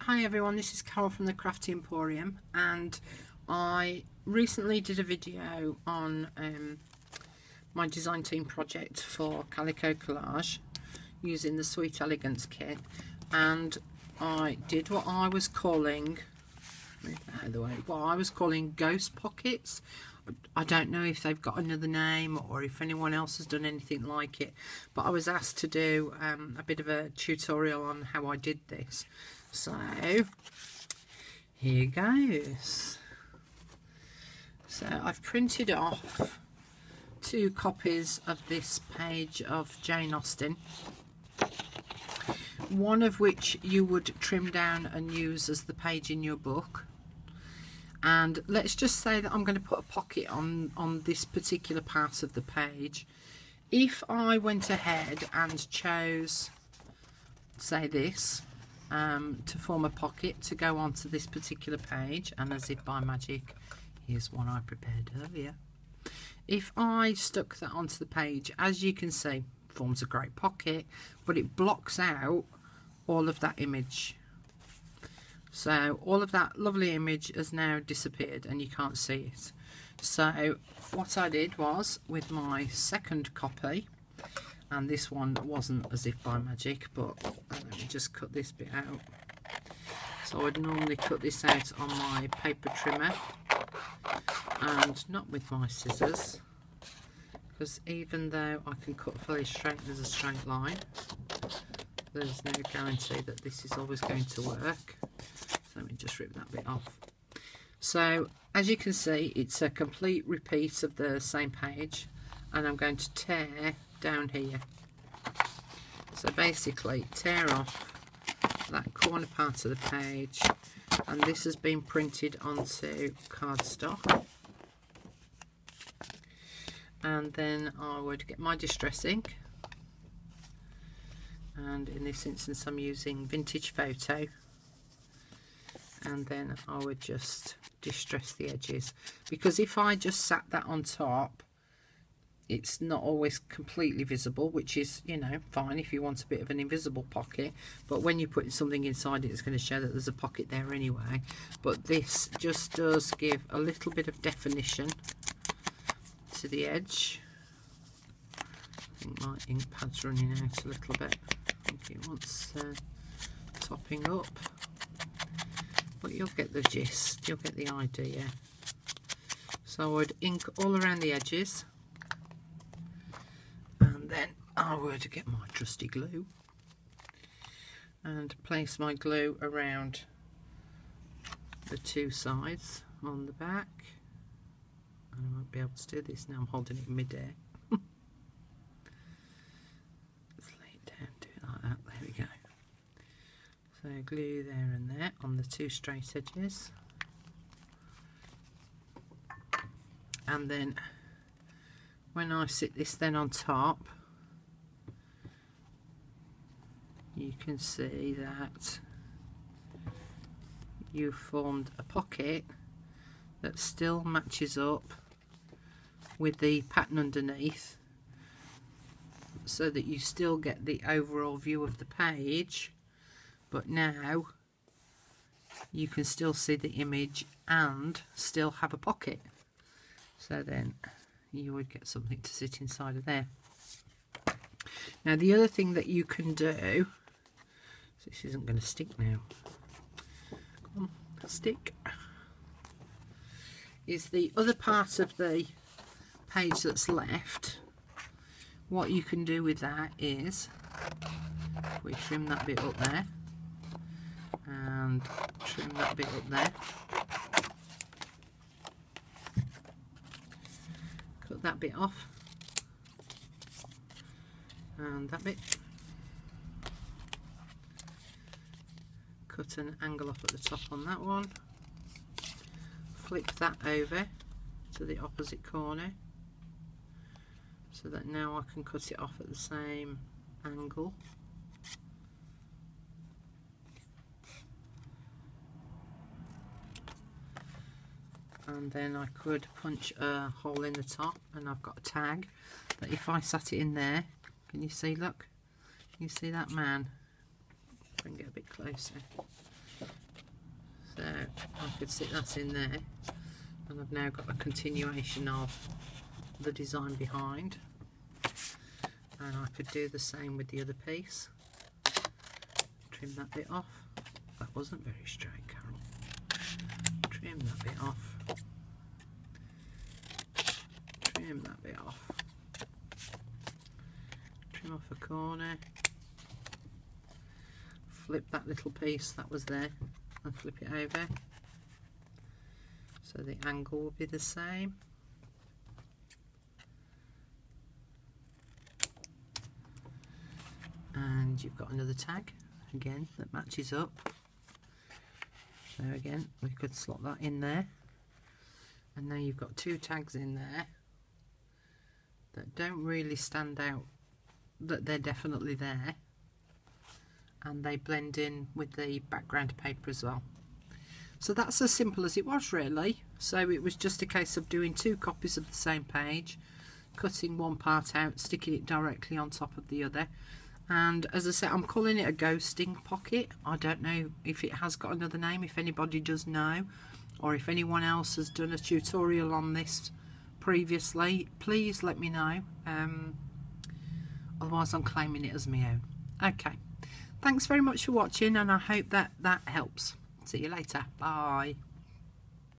Hi everyone, this is Carol from the Crafty Emporium, and I recently did a video on my design team project for Calico Collage using the Sweet Elegance kit, and I did what I was calling, move that out of the way, what I was calling ghost pockets. I don't know if they've got another name or if anyone else has done anything like it, but I was asked to do a bit of a tutorial on how I did this. So here goes. So I've printed off 2 copies of this page of Jane Austen, one of which you would trim down and use as the page in your book. And let's just say that I'm going to put a pocket on this particular part of the page. If I went ahead and chose, say, this to form a pocket to go onto this particular page, and as if by magic, here's one I prepared earlier. If I stuck that onto the page, as you can see, forms a great pocket, but it blocks out all of that image. So all of that lovely image has now disappeared and you can't see it. So what I did was, with my second copy, and this one wasn't as if by magic, but let me just cut this bit out. So I'd normally cut this out on my paper trimmer and not with my scissors, because even though I can cut fairly straight as a straight line, there's no guarantee that this is always going to work. So let me just rip that bit off. So as you can see, it's a complete repeat of the same page, and I'm going to tear down here. So basically tear off that corner part of the page, and this has been printed onto cardstock. And then I would get my distress ink, and in this instance I'm using Vintage Photo, and then I would just distress the edges, because if I just sat that on top, it's not always completely visible, which is, you know, fine if you want a bit of an invisible pocket, but when you're putting something inside it, it's going to show that there's a pocket there anyway. But this just does give a little bit of definition to the edge. I think my ink pad's running out a little bit. I think it wants topping up, but you'll get the gist, you'll get the idea. So I would ink all around the edges, and then I would get my trusty glue and place my glue around the 2 sides on the back. I won't be able to do this now, I'm holding it in mid-air. Let's lay it down, do it like that, there we go. So glue there and there on the 2 straight edges, and then when I sit this then on top, you can see that you've formed a pocket that still matches up with the pattern underneath, so that you still get the overall view of the page, but now you can still see the image and still have a pocket. So then you would get something to sit inside of there. Now the other thing that you can do, so this isn't going to stick now, come on, stick, is the other part of the page that's left. What you can do with that is, if we trim that bit up there and trim that bit up there, cut that bit off, and that bit, cut an angle off at the top on that one, flip that over to the opposite corner, so that now I can cut it off at the same angle. And then I could punch a hole in the top, and I've got a tag that if I sat it in there, can you see, look, can you see that man? I can get a bit closer. So I could stick that in there, and I've now got a continuation of the design behind. And I could do the same with the other piece. Trim that bit off. That wasn't very straight, Carol. Trim that bit off. Trim that bit off. Trim off a corner. Flip that little piece that was there and flip it over. So the angle will be the same. And you've got another tag again that matches up. So again, we could slot that in there. And now you've got two tags in there that don't really stand out, that they're definitely there. And they blend in with the background paper as well. So that's as simple as it was, really. So it was just a case of doing two copies of the same page, cutting one part out, sticking it directly on top of the other. And as I said, I'm calling it a ghosting pocket. I don't know if it has got another name, if anybody does know, or if anyone else has done a tutorial on this previously, please let me know. Otherwise I'm claiming it as my own. Okay, thanks very much for watching, and I hope that helps. See you later. Bye.